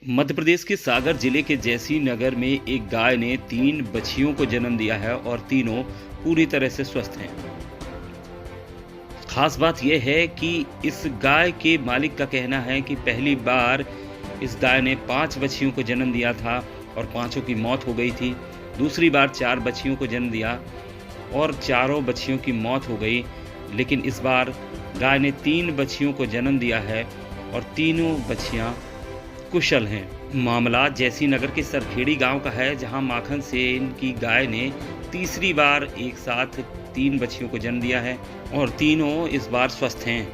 मध्य प्रदेश के सागर जिले के जैसी नगर में एक गाय ने 3 बच्चियों को जन्म दिया है और तीनों पूरी तरह से स्वस्थ हैं। खास बात यह है कि इस गाय के मालिक का कहना है कि पहली बार इस गाय ने 5 बच्चियों को जन्म दिया था और 5 की मौत हो गई थी। दूसरी बार 4 बच्चियों को जन्म दिया और 4 बच्चियों की मौत हो गई। लेकिन इस बार गाय ने 3 बच्चियों को जन्म दिया है और तीनों बच्चियां कुशल हैं। मामला जैसी नगर के सरखेड़ी गांव का है, जहां माखन सेन की गाय ने तीसरी बार एक साथ 3 बच्चियों को जन्म दिया है और तीनों इस बार स्वस्थ हैं।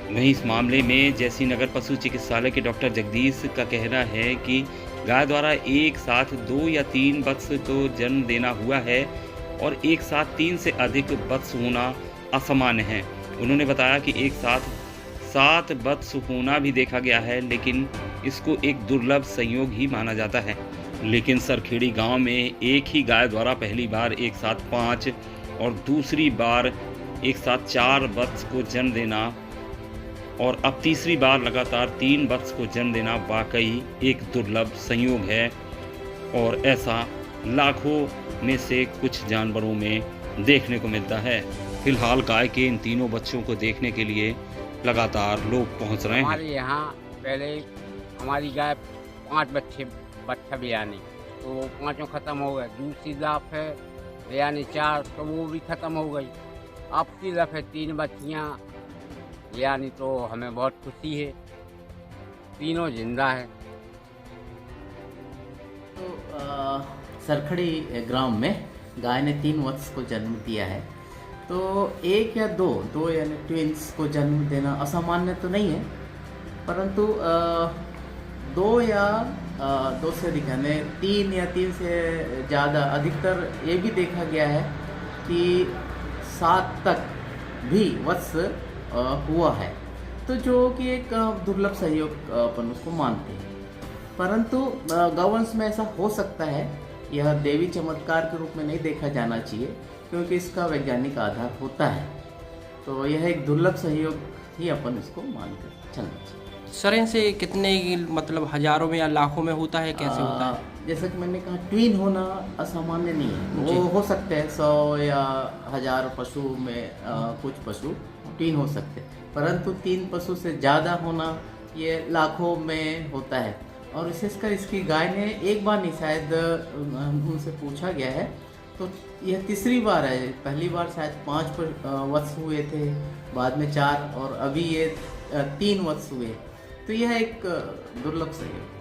वहीं इस मामले में जैसी नगर पशु चिकित्सालय के डॉक्टर जगदीश का कहना है कि गाय द्वारा एक साथ 2 या 3 बत्स को जन्म देना हुआ है और एक साथ 3 से अधिक बत्स होना असामान्य है। उन्होंने बताया कि एक साथ 7 बत्स होना भी देखा गया है, लेकिन इसको एक दुर्लभ संयोग ही माना जाता है। लेकिन सरखेड़ी गांव में एक ही गाय द्वारा पहली बार एक साथ 5 और दूसरी बार एक साथ 4 बत्स को जन्म देना और अब तीसरी बार लगातार 3 बत्स को जन्म देना वाकई एक दुर्लभ संयोग है और ऐसा लाखों में से कुछ जानवरों में देखने को मिलता है। फिलहाल गाय के इन तीनों बच्चों को देखने के लिए लगातार लोग पहुंच रहे हैं। हमारे यहाँ पहले हमारी गाय 5 बच्चा बियानी, तो 5 खत्म हो गए। दूसरी दफ है बियानी 4, तो वो भी खत्म हो गई। अब की दफ है 3 बच्चियाँ बियानी, तो हमें बहुत खुशी है, तीनों जिंदा है। तो सरखड़ी ग्राम में गाय ने 3 वत्स को जन्म दिया है। तो 1 या 2 यानी ट्विंस को जन्म देना असामान्य तो नहीं है, परंतु 2 या 2 से अधिक यानी 3 या 3 से ज़्यादा, अधिकतर ये भी देखा गया है कि 7 तक भी वत्स हुआ है, तो जो कि एक दुर्लभ सहयोग अपन उसको मानते हैं। परंतु गौवंश में ऐसा हो सकता है, यह देवी चमत्कार के रूप में नहीं देखा जाना चाहिए, क्योंकि इसका वैज्ञानिक आधार होता है। तो यह एक दुर्लभ सहयोग ही अपन इसको मानकर चलना चाहिए। सर इनसे कितने मतलब हजारों में या लाखों में होता है, कैसे होता है? जैसा कि मैंने कहा, ट्विन होना असामान्य नहीं है। वो हो सकते हैं 100 या 1000 पशु में कुछ पशु ट्विन हो सकते हैं, परंतु 3 पशु से ज़्यादा होना ये लाखों में होता है। और विशेषकर इसकी गाय ने एक बार नहीं, शायद उनसे पूछा गया है, तो यह तीसरी बार है। पहली बार शायद 5 वत्स हुए थे, बाद में 4 और अभी ये 3 वत्स हुए। तो यह एक दुर्लभ सहयोग।